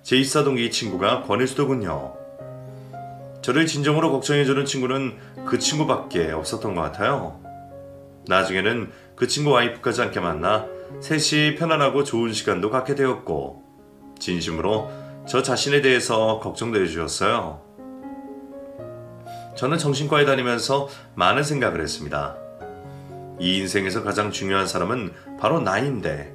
제 입사동기 친구가 권해주더군요. 저를 진정으로 걱정해주는 친구는 그 친구밖에 없었던 것 같아요. 나중에는 그 친구 와이프까지 함께 만나 셋이 편안하고 좋은 시간도 갖게 되었고 진심으로 저 자신에 대해서 걱정도 해주셨어요. 저는 정신과에 다니면서 많은 생각을 했습니다. 이 인생에서 가장 중요한 사람은 바로 나인데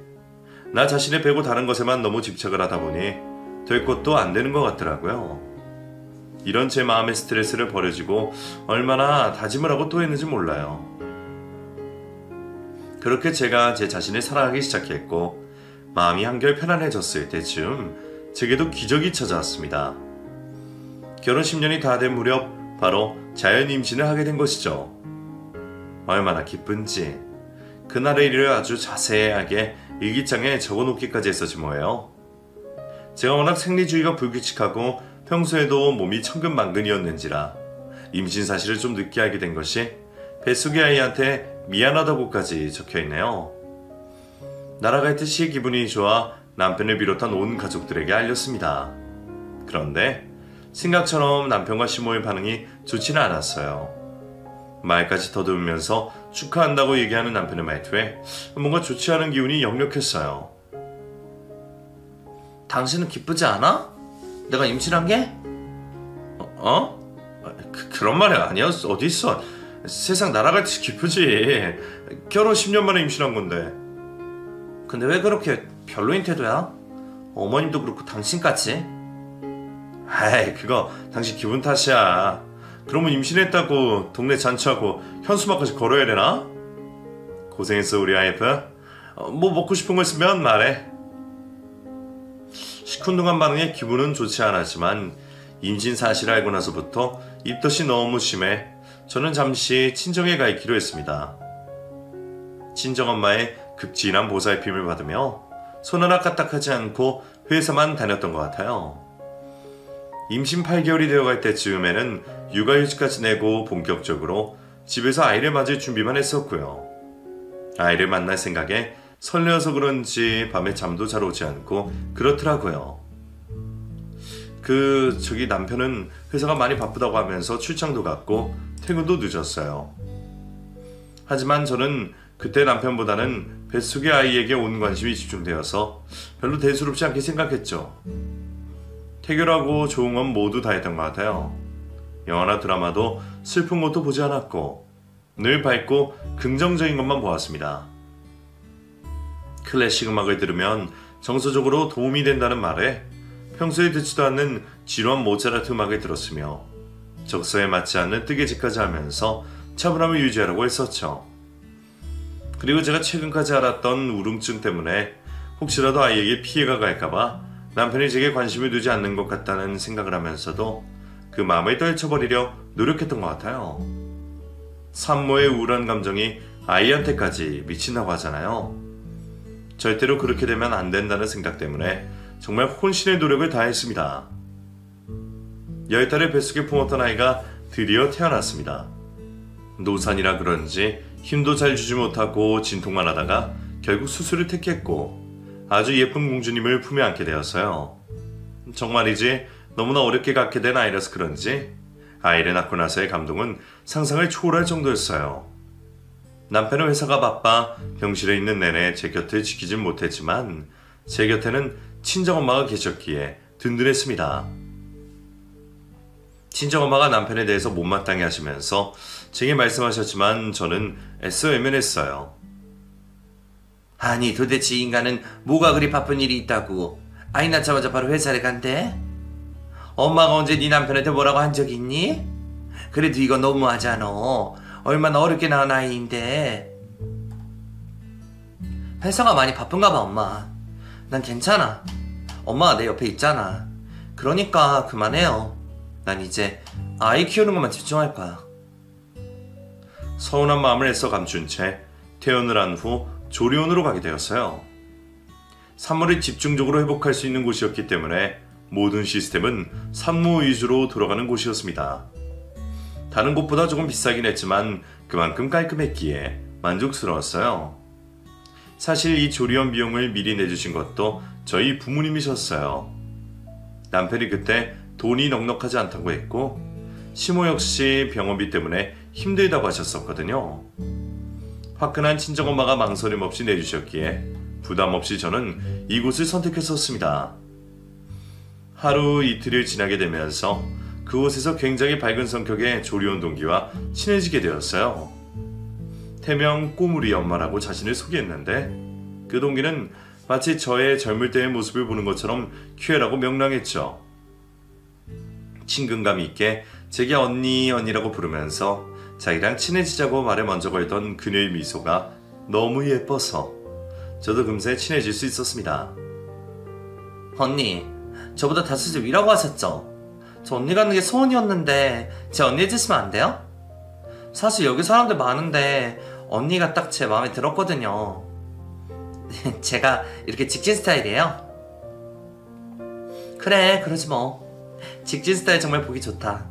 나 자신을 빼고 다른 것에만 너무 집착을 하다 보니 될 것도 안 되는 것 같더라고요. 이런 제 마음의 스트레스를 버려지고 얼마나 다짐을 하고 또 했는지 몰라요. 그렇게 제가 제 자신을 사랑하기 시작했고 마음이 한결 편안해졌을 때쯤 제게도 기적이 찾아왔습니다. 결혼 10년이 다 된 무렵 바로 자연 임신을 하게 된 것이죠. 얼마나 기쁜지 그날의 일을 아주 자세하게 일기장에 적어놓기까지 했었지 뭐예요. 제가 워낙 생리주의가 불규칙하고 평소에도 몸이 천근만근이었는지라 임신 사실을 좀 늦게 알게 된 것이 뱃속의 아이한테 미안하다고까지 적혀있네요. 날아갈 듯이 기분이 좋아 남편을 비롯한 온 가족들에게 알렸습니다. 그런데 생각처럼 남편과 시모의 반응이 좋지는 않았어요. 말까지 더듬으면서 축하한다고 얘기하는 남편의 말투에 뭔가 좋지 않은 기운이 역력했어요. 당신은 기쁘지 않아? 내가 임신한 게? 그런 말이 아니었어. 어디 있어. 세상 날아갈 듯이 기쁘지. 결혼 10년 만에 임신한 건데. 근데 왜 그렇게 별로인 태도야? 어머님도 그렇고 당신까지? 아이, 그거 당신 기분 탓이야. 그러면 임신했다고 동네 잔치하고 현수막까지 걸어야 되나? 고생했어 우리 와이프. 뭐 먹고 싶은 거 있으면 말해. 시큰둥한 반응에 기분은 좋지 않았지만 임신 사실을 알고 나서부터 입덧이 너무 심해 저는 잠시 친정에 가 있기로 했습니다. 친정엄마의 극진한 보살핌을 받으며 손 하나 까딱하지 않고 회사만 다녔던 것 같아요. 임신 8개월이 되어갈 때쯤에는 육아휴직까지 내고 본격적으로 집에서 아이를 맞을 준비만 했었고요. 아이를 만날 생각에 설레어서 그런지 밤에 잠도 잘 오지 않고 그렇더라고요. 남편은 회사가 많이 바쁘다고 하면서 출장도 갔고 퇴근도 늦었어요. 하지만 저는 그때 남편보다는 뱃속의 아이에게 온 관심이 집중되어서 별로 대수롭지 않게 생각했죠. 태교라고 좋은 건 모두 다 했던 것 같아요. 영화나 드라마도 슬픈 것도 보지 않았고 늘 밝고 긍정적인 것만 보았습니다. 클래식 음악을 들으면 정서적으로 도움이 된다는 말에 평소에 듣지도 않는 지루한 모차르트 음악을 들었으며 적성에 맞지 않는 뜨개질까지 하면서 차분함을 유지하려고 했었죠. 그리고 제가 최근까지 알았던 우울증 때문에 혹시라도 아이에게 피해가 갈까봐 남편이 제게 관심을 두지 않는 것 같다는 생각을 하면서도 그 마음을 떨쳐버리려 노력했던 것 같아요. 산모의 우울한 감정이 아이한테까지 미친다고 하잖아요. 절대로 그렇게 되면 안 된다는 생각 때문에 정말 혼신의 노력을 다했습니다. 10달을 뱃속에 품었던 아이가 드디어 태어났습니다. 노산이라 그런지 힘도 잘 주지 못하고 진통만 하다가 결국 수술을 택했고 아주 예쁜 공주님을 품에 안게 되었어요. 정말이지 너무나 어렵게 갖게 된 아이라서 그런지 아이를 낳고 나서의 감동은 상상을 초월할 정도였어요. 남편은 회사가 바빠 병실에 있는 내내 제 곁을 지키진 못했지만 제 곁에는 친정엄마가 계셨기에 든든했습니다. 친정엄마가 남편에 대해서 못마땅해 하시면서 제게 말씀하셨지만 저는 애써 외면했어요. 아니 도대체 이 인간은 뭐가 그리 바쁜 일이 있다고 아이 낳자마자 바로 회사를 간대? 엄마가 언제 네 남편한테 뭐라고 한 적 있니? 그래도 이거 너무하잖아. 얼마나 어렵게 낳은 아이인데. 회사가 많이 바쁜가 봐 엄마. 난 괜찮아. 엄마가 내 옆에 있잖아. 그러니까 그만해요. 난 이제 아이 키우는 것만 집중할 거야. 서운한 마음을 애써 감춘 채 퇴원을 한 후 조리원으로 가게 되었어요. 산모를 집중적으로 회복할 수 있는 곳이었기 때문에 모든 시스템은 산모 위주로 돌아가는 곳이었습니다. 다른 곳보다 조금 비싸긴 했지만 그만큼 깔끔했기에 만족스러웠어요. 사실 이 조리원 비용을 미리 내주신 것도 저희 부모님이셨어요. 남편이 그때 돈이 넉넉하지 않다고 했고 시모 역시 병원비 때문에 힘들다고 하셨었거든요. 화끈한 친정엄마가 망설임 없이 내주셨기에 부담 없이 저는 이곳을 선택했었습니다. 하루 이틀을 지나게 되면서 그곳에서 굉장히 밝은 성격의 조리원 동기와 친해지게 되었어요. 태명 꼬물이 엄마라고 자신을 소개했는데 그 동기는 마치 저의 젊을 때의 모습을 보는 것처럼 큐애라고 명랑했죠. 친근감 있게 제게 언니라고 부르면서 자기랑 친해지자고 말을 먼저 걸던 그녀의 미소가 너무 예뻐서 저도 금세 친해질 수 있었습니다. 언니, 저보다 5살 위라고 하셨죠? 저 언니 가는 게 소원이었는데 제 언니 해주시면 안 돼요? 사실 여기 사람들 많은데 언니가 딱 제 마음에 들었거든요. 제가 이렇게 직진 스타일이에요? 그래, 그러지 뭐. 직진 스타일 정말 보기 좋다.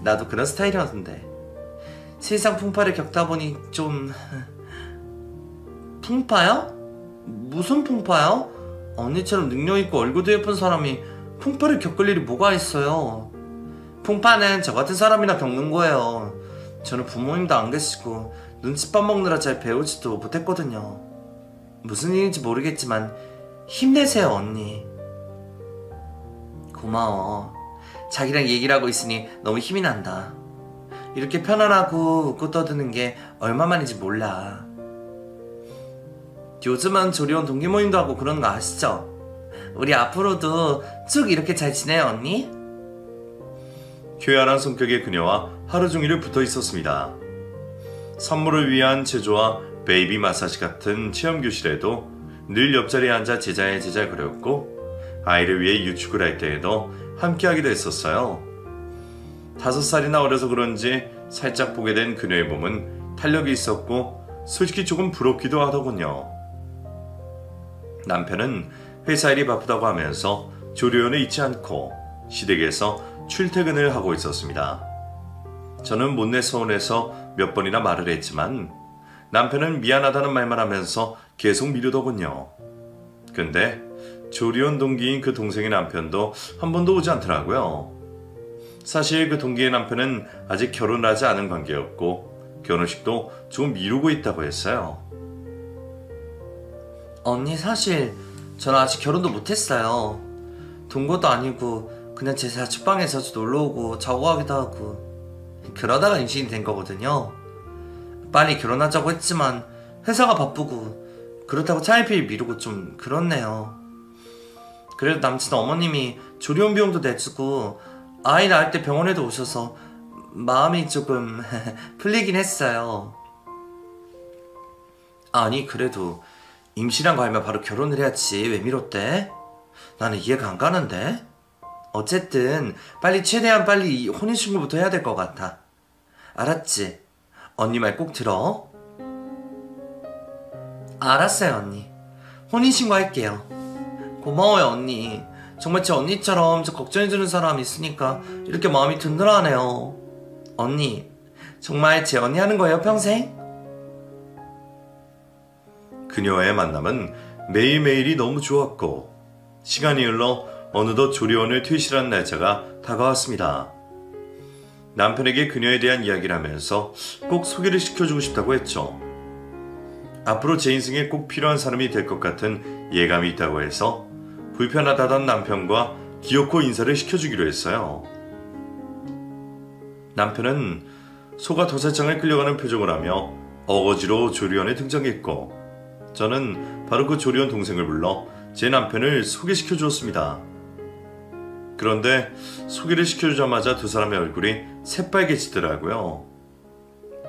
나도 그런 스타일이었는데 세상 풍파를 겪다 보니 좀... 풍파요? 무슨 풍파요? 언니처럼 능력있고 얼굴도 예쁜 사람이 풍파를 겪을 일이 뭐가 있어요. 풍파는 저 같은 사람이나 겪는 거예요. 저는 부모님도 안 계시고 눈칫밥 먹느라 잘 배우지도 못했거든요. 무슨 일인지 모르겠지만 힘내세요, 언니. 고마워. 자기랑 얘기를 하고 있으니 너무 힘이 난다. 이렇게 편안하고 웃고 떠드는 게 얼마만인지 몰라. 요즘은 조리원 동기 모임도 하고 그러는 거 아시죠? 우리 앞으로도 쭉 이렇게 잘 지내요, 언니? 쾌활한 성격의 그녀와 하루 종일 붙어 있었습니다. 산모를 위한 체조와 베이비 마사지 같은 체험교실에도 늘 옆자리에 앉아 제잘 그렸고 아이를 위해 유축을 할 때에도 함께 하기도 했었어요. 5살이나 어려서 그런지 살짝 보게 된 그녀의 몸은 탄력이 있었고 솔직히 조금 부럽기도 하더군요. 남편은 회사 일이 바쁘다고 하면서 조리원에 있지 않고 시댁에서 출퇴근을 하고 있었습니다. 저는 못내 서운해서 몇 번이나 말을 했지만 남편은 미안하다는 말만 하면서 계속 미루더군요. 근데 조리원 동기인 그 동생의 남편도 한 번도 오지 않더라고요. 사실 그 동기의 남편은 아직 결혼을 하지 않은 관계였고 결혼식도 좀 미루고 있다고 했어요. 언니, 사실 저는 아직 결혼도 못했어요. 동거도 아니고 그냥 제 자취방에 자주 놀러오고 자고 가기도 하고 그러다가 임신이 된 거거든요. 빨리 결혼하자고 했지만 회사가 바쁘고 그렇다고 차일피일 미루고 좀 그렇네요. 그래도 남친 어머님이 조리원 비용도 내주고 아이 낳을 때 병원에도 오셔서 마음이 조금 풀리긴 했어요. 아니, 그래도 임신한 거 알면 바로 결혼을 해야지 왜 미뤘대? 나는 이해가 안 가는데? 어쨌든 최대한 빨리 혼인신고부터 해야 될 것 같아. 알았지? 언니 말 꼭 들어. 알았어요, 언니. 혼인신고 할게요. 고마워요, 언니. 정말 제 언니처럼 저 걱정해주는 사람 있으니까 이렇게 마음이 든든하네요. 언니, 정말 제 언니 하는 거예요, 평생? 그녀와의 만남은 매일매일이 너무 좋았고 시간이 흘러 어느덧 조리원을 퇴실한 날짜가 다가왔습니다. 남편에게 그녀에 대한 이야기를 하면서 꼭 소개를 시켜주고 싶다고 했죠. 앞으로 제 인생에 꼭 필요한 사람이 될 것 같은 예감이 있다고 해서 불편하다던 남편과 기어코 인사를 시켜주기로 했어요. 남편은 소가 도살장을 끌려가는 표정을 하며 어거지로 조리원에 등장했고 저는 바로 그 조리원 동생을 불러 제 남편을 소개시켜 주었습니다. 그런데 소개를 시켜주자마자 두 사람의 얼굴이 새빨개지더라고요.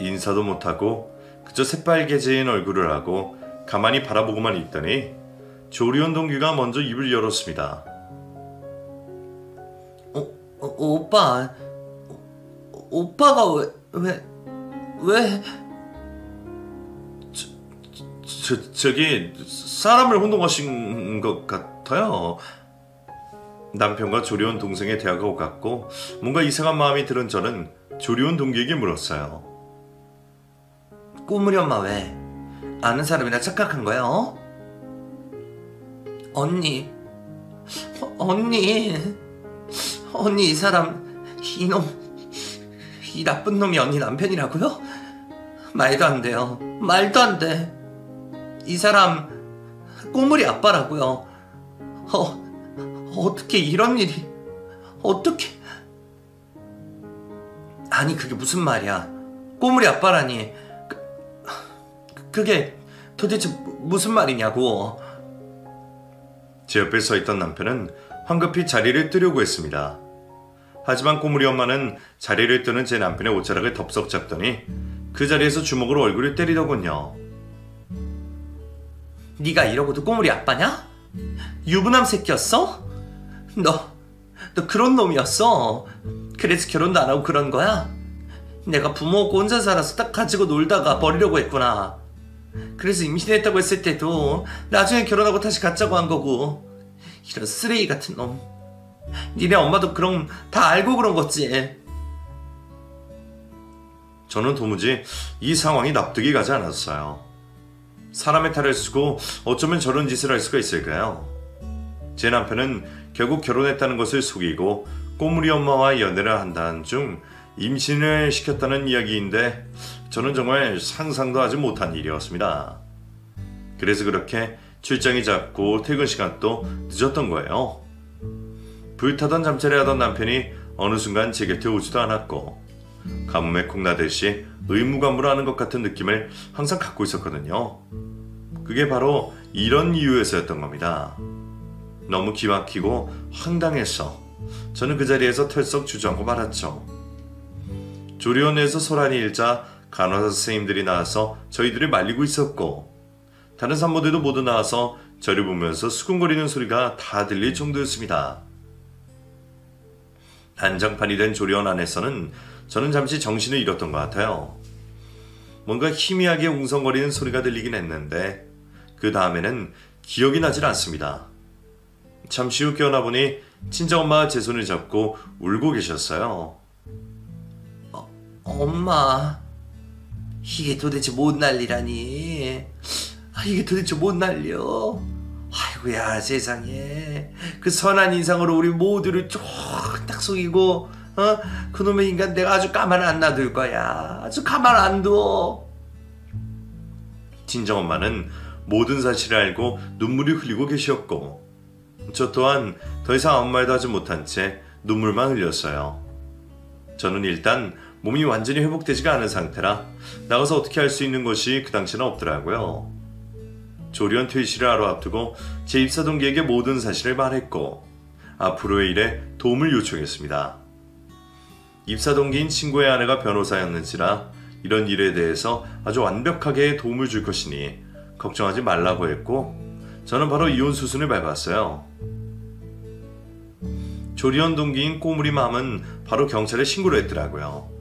인사도 못하고 그저 새빨개진 얼굴을 하고 가만히 바라보고만 있더니 조리원 동기가 먼저 입을 열었습니다. 오빠, 오빠가 왜? 저기 사람을 혼동하신 것 같아요. 남편과 조리원 동생의 대화가 오갔고 뭔가 이상한 마음이 들은 저는 조리원 동기에게 물었어요. 꼬물이 엄마 왜? 아는 사람이라 착각한 거야, 어? 언니. 언니 이 사람 이 나쁜 놈이 언니 남편이라고요? 말도 안 돼요. 말도 안 돼. 이 사람 꼬물이 아빠라고요. 어떻게 이런 일이 어떻게 아니 그게 무슨 말이야. 꼬물이 아빠라니 그게 도대체 무슨 말이냐고. 제 옆에 서 있던 남편은 황급히 자리를 뜨려고 했습니다. 하지만 꼬물이 엄마는 자리를 뜨는 제 남편의 옷자락을 덥석 잡더니 그 자리에서 주먹으로 얼굴을 때리더군요. 네가 이러고도 꼬물이 아빠냐? 유부남 새끼였어? 너 그런 놈이었어. 그래서 결혼도 안 하고 그런 거야? 내가 부모 없고 혼자 살아서 딱 가지고 놀다가 버리려고 했구나. 그래서 임신했다고 했을 때도 나중에 결혼하고 다시 갖자고 한 거고. 이런 쓰레기 같은 놈. 니네 엄마도 그럼 다 알고 그런 거지. 저는 도무지 이 상황이 납득이 가지 않았어요. 사람의 탈을 쓰고 어쩌면 저런 짓을 할 수가 있을까요? 제 남편은 결국 결혼했다는 것을 속이고 꼬물이 엄마와 연애를 한다는 중 임신을 시켰다는 이야기인데 저는 정말 상상도 하지 못한 일이었습니다. 그래서 그렇게 출장이 잦고 퇴근 시간도 늦었던 거예요. 불타던 잠자리 하던 남편이 어느 순간 제 곁에 오지도 않았고 가뭄에 콩나듯이 의무감으로 것 같은 느낌을 항상 갖고 있었거든요. 그게 바로 이런 이유에서였던 겁니다. 너무 기막히고 황당해서 저는 그 자리에서 털썩 주저앉고 말았죠. 조리원에서 소란이 일자 간호사 선생님들이 나와서 저희들을 말리고 있었고 다른 산모들도 모두 나와서 저를 보면서 수군거리는 소리가 다 들릴 정도였습니다. 난장판이 된 조리원 안에서는 저는 잠시 정신을 잃었던 것 같아요. 뭔가 희미하게 웅성거리는 소리가 들리긴 했는데 그 다음에는 기억이 나질 않습니다. 잠시 후 깨어나 보니 친정엄마가 제 손을 잡고 울고 계셨어요. 엄마, 이게 도대체 뭔 난리라니. 이게 도대체 뭔 난리여. 아이고야 세상에. 그 선한 인상으로 우리 모두를 쫙딱 속이고 그놈의 인간 내가 아주 가만 안 놔둘 거야. 아주 가만 안 둬. 친정엄마는 모든 사실을 알고 눈물이 흘리고 계셨고 저 또한 더 이상 아무 말도 하지 못한 채 눈물만 흘렸어요. 저는 일단 몸이 완전히 회복되지가 않은 상태라 나가서 어떻게 할 수 있는 것이 그 당시는 없더라고요. 조리원 퇴실을 하루 앞두고 제 입사 동기에게 모든 사실을 말했고 앞으로의 일에 도움을 요청했습니다. 입사 동기인 친구의 아내가 변호사였는지라 이런 일에 대해서 아주 완벽하게 도움을 줄 것이니 걱정하지 말라고 했고 저는 바로 이혼 수순을 밟았어요. 조리원 동기인 꼬물이 맘은 바로 경찰에 신고를 했더라고요.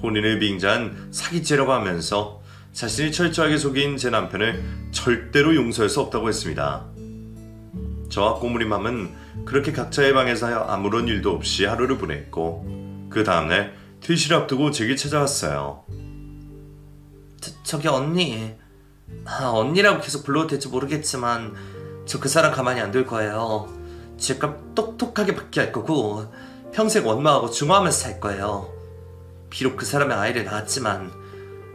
혼인을 빙자한 사기죄라고 하면서 자신이 철저하게 속인 제 남편을 절대로 용서할 수 없다고 했습니다. 저와 꼬물이 맘은 그렇게 각자의 방에서 아무런 일도 없이 하루를 보냈고 그 다음날 퇴실을 앞두고 제게 찾아왔어요. 저기 언니. 언니라고 계속 불러도 될지 모르겠지만 저 그 사람 가만히 안 둘 거예요. 제가 똑똑하게 받게 할 거고 평생 원망하고 중화하면서 살 거예요. 비록 그 사람의 아이를 낳았지만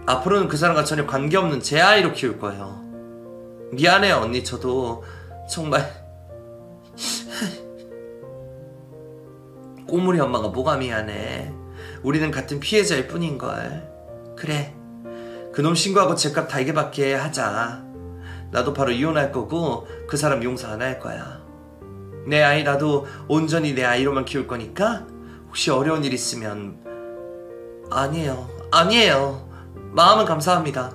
앞으로는 그 사람과 전혀 관계없는 제 아이로 키울 거예요. 미안해요 언니. 저도 정말 꼬물이 엄마가 뭐가 미안해. 우리는 같은 피해자일 뿐인걸. 그래, 그놈 신고하고 제값 달게 받게 하자. 나도 바로 이혼할 거고 그 사람 용서 안 할 거야. 내 아이 나도 온전히 내 아이로만 키울 거니까 혹시 어려운 일 있으면. 아니에요. 마음은 감사합니다.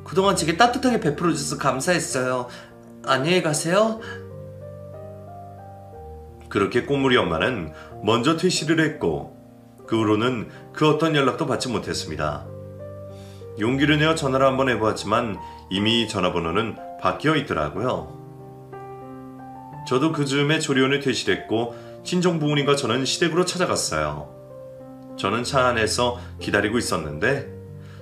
그동안 제게 따뜻하게 베풀어 주셔서 감사했어요. 안녕히 가세요. 그렇게 꼬물이 엄마는 먼저 퇴실을 했고 그 후로는 그 어떤 연락도 받지 못했습니다. 용기를 내어 전화를 한번 해보았지만 이미 전화번호는 바뀌어 있더라고요. 저도 그 즈음에 조리원을 퇴실했고 친정 부모님과 저는 시댁으로 찾아갔어요. 저는 차 안에서 기다리고 있었는데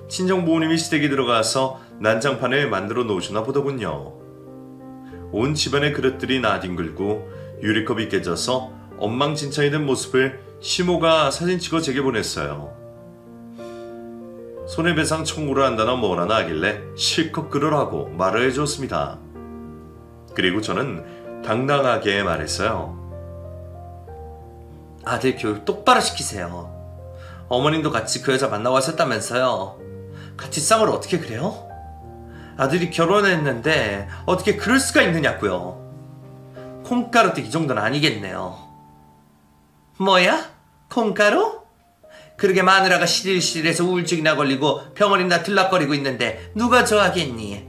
친정 부모님이 시댁에 들어가서 난장판을 만들어 놓으시나 보더군요. 온 집안의 그릇들이 나뒹굴고 유리컵이 깨져서 엉망진창이 된 모습을 시모가 사진 찍어 제게 보냈어요. 손해배상 청구를 한다나 뭐라나 하길래 실컷 그러라고 말을 해주었습니다. 그리고 저는 당당하게 말했어요. 아들 교육 똑바로 시키세요. 어머님도 같이 그 여자 만나고 하셨다면서요. 같이 싸우러 어떻게 그래요? 아들이 결혼했는데 어떻게 그럴 수가 있느냐고요. 콩가루도 이 정도는 아니겠네요. 뭐야? 콩가루? 그러게 마누라가 시들시들해서 우울증이나 걸리고 병원이나 들락거리고 있는데 누가 좋아하겠니?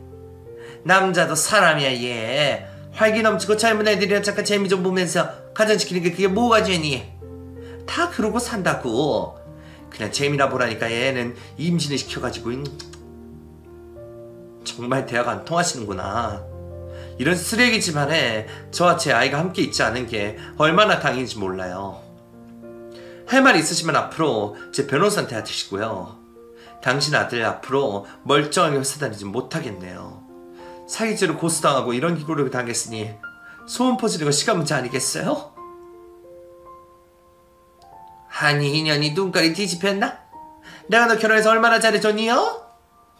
남자도 사람이야 얘. 활기 넘치고 젊은 애들이랑 잠깐 재미 좀 보면서 가정시키는 게 그게 뭐가 죄니? 다 그러고 산다고. 그냥 재미나 보라니까 얘는 임신을 시켜가지고 정말 대화가 안 통하시는구나. 이런 쓰레기 집안에 저와 제 아이가 함께 있지 않은 게 얼마나 다행인지 몰라요. 할 말 있으시면 앞으로 제 변호사한테 하시고요. 당신 아들 앞으로 멀쩡하게 회사 다니지 못하겠네요. 사기죄로 고소당하고 이런 기고를 당했으니 소문 퍼지는 거 시간 문제 아니겠어요? 아니 인연이 눈깔이 뒤집혔나? 내가 너 결혼해서 얼마나 잘해줬니요?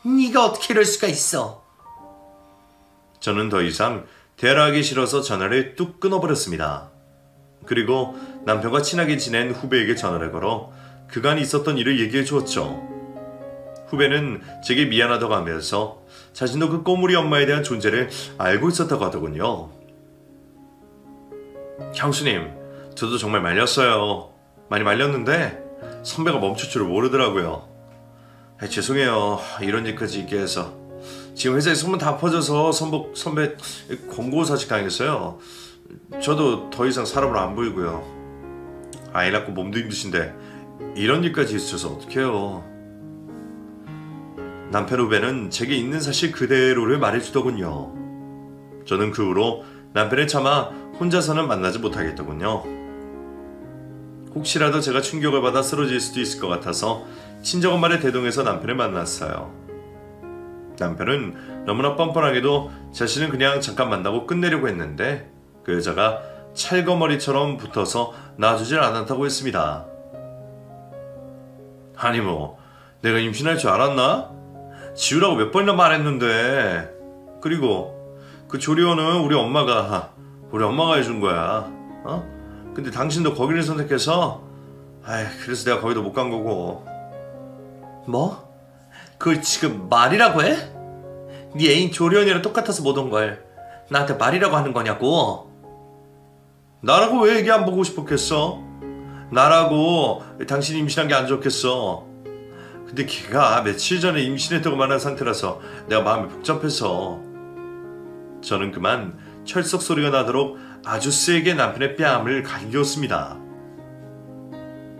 네가 어떻게 이럴 수가 있어? 저는 더 이상 대화하기 싫어서 전화를 뚝 끊어버렸습니다. 그리고 남편과 친하게 지낸 후배에게 전화를 걸어 그간 있었던 일을 얘기해 주었죠. 후배는 제게 미안하다고 하면서 자신도 그 꼬물이 엄마에 대한 존재를 알고 있었다고 하더군요. 형수님, 저도 정말 말렸어요. 많이 말렸는데 선배가 멈출 줄을 모르더라고요. 죄송해요. 이런 일까지 있게 해서. 지금 회사에 소문 다 퍼져서 선배 권고사직 당했어요. 저도 더 이상 사람을 안 보이고요. 아이 낳고 몸도 힘드신데 이런 일까지 있으셔서 어떡해요. 남편 후배는 제게 있는 사실 그대로를 말해주더군요. 저는 그 후로 남편을 차마 혼자서는 만나지 못하겠더군요. 혹시라도 제가 충격을 받아 쓰러질 수도 있을 것 같아서 친정엄마를 대동해서 남편을 만났어요. 남편은 너무나 뻔뻔하게도 자신은 그냥 잠깐 만나고 끝내려고 했는데 그 여자가 찰거머리처럼 붙어서 놔주질 않았다고 했습니다. 아니 뭐 내가 임신할 줄 알았나? 지우라고 몇 번이나 말했는데. 그리고 그 조리원은 우리 엄마가 해준 거야. 근데 당신도 거기를 선택해서 그래서 내가 거기도 못 간 거고. 뭐? 그걸 지금 말이라고 해? 네 애인 조리원이랑 똑같아서 못 온 걸 나한테 말이라고 하는 거냐고? 나라고 왜 얘기 안 보고 싶었겠어? 나라고 당신이 임신한 게 안 좋겠어. 근데 걔가 며칠 전에 임신했다고 말한 상태라서 내가 마음이 복잡해서. 저는 그만 철썩 소리가 나도록 아주 세게 남편의 뺨을 갈겼습니다.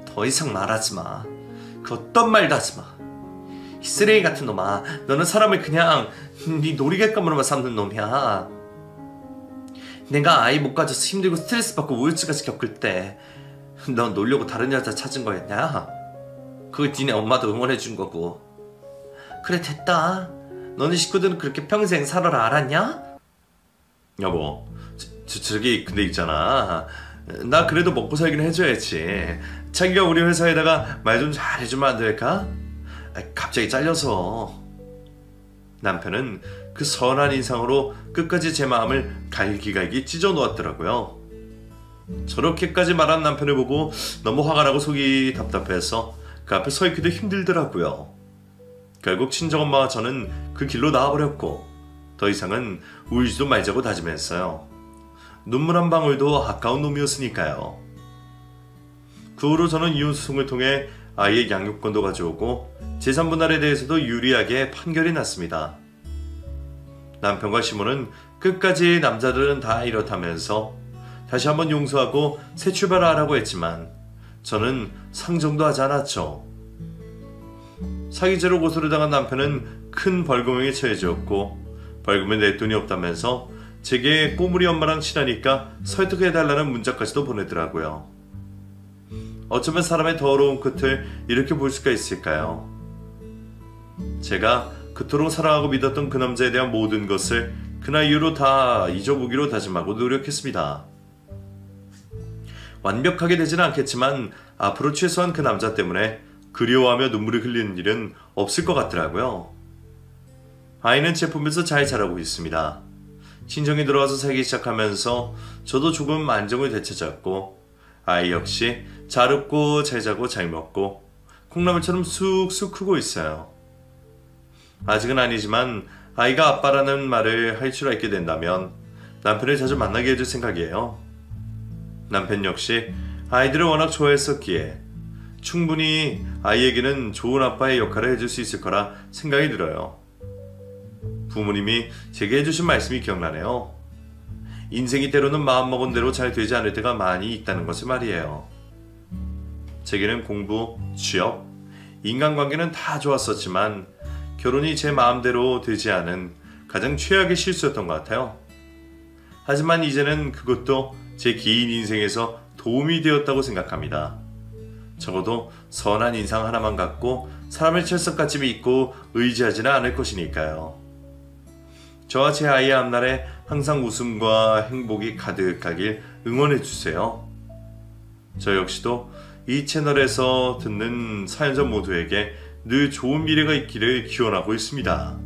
더 이상 말하지 마. 그 어떤 말도 하지 마. 이 쓰레기 같은 놈아. 너는 사람을 그냥 네 놀이객감으로만 삼는 놈이야. 내가 아이 못 가져서 힘들고 스트레스 받고 우울증까지 겪을 때 넌 놀려고 다른 여자 찾은 거였냐? 그걸 니네 엄마도 응원해준 거고. 그래 됐다. 너네 식구들은 그렇게 평생 살아라 알았냐? 여보, 저기 근데 있잖아. 나 그래도 먹고 살긴 해줘야지. 자기가 우리 회사에다가 말 좀 잘해주면 안 될까? 갑자기 잘려서. 남편은 그 선한 인상으로 끝까지 제 마음을 갈기갈기 찢어 놓았더라고요. 저렇게까지 말한 남편을 보고 너무 화가 나고 속이 답답해서 그 앞에 서 있기도 힘들더라고요. 결국 친정엄마와 저는 그 길로 나와버렸고 더 이상은 울지도 말자고 다짐했어요. 눈물 한 방울도 아까운 놈이었으니까요. 그 후로 저는 이혼소송을 통해 아이의 양육권도 가져오고 재산분할에 대해서도 유리하게 판결이 났습니다. 남편과 시모는 끝까지 남자들은 다 이렇다면서 다시 한번 용서하고 새 출발을 하라고 했지만 저는 상정도 하지 않았죠. 사기죄로 고소를 당한 남편은 큰 벌금형에 처해졌고 벌금에 낼 돈이 없다면서 제게 꼬물이 엄마랑 친하니까 설득해달라는 문자까지도 보내더라고요. 어쩌면 사람의 더러운 끝을 이렇게 볼 수가 있을까요? 제가 그토록 사랑하고 믿었던 그 남자에 대한 모든 것을 그날 이후로 다 잊어보기로 다짐하고 노력했습니다. 완벽하게 되지는 않겠지만 앞으로 최소한 그 남자 때문에 그리워하며 눈물을 흘리는 일은 없을 것 같더라고요. 아이는 제 품에서 잘 자라고 있습니다. 친정이 들어와서 살기 시작하면서 저도 조금 안정을 되찾았고 아이 역시 잘 웃고 잘 자고 잘 먹고 콩나물처럼 쑥쑥 크고 있어요. 아직은 아니지만 아이가 아빠라는 말을 할 줄 알게 된다면 남편을 자주 만나게 해줄 생각이에요. 남편 역시 아이들을 워낙 좋아했었기에 충분히 아이에게는 좋은 아빠의 역할을 해줄 수 있을 거라 생각이 들어요. 부모님이 제게 해주신 말씀이 기억나네요. 인생이 때로는 마음먹은 대로 잘 되지 않을 때가 많이 있다는 것을 말이에요. 제게는 공부, 취업, 인간관계는 다 좋았었지만 결혼이 제 마음대로 되지 않은 가장 최악의 실수였던 것 같아요. 하지만 이제는 그것도 제 긴 인생에서 도움이 되었다고 생각합니다. 적어도 선한 인상 하나만 갖고 사람을 철석같이 믿고 의지하지는 않을 것이니까요. 저와 제 아이의 앞날에 항상 웃음과 행복이 가득하길 응원해주세요. 저 역시도 이 채널에서 듣는 사연자 모두에게 늘 좋은 미래가 있기를 기원하고 있습니다.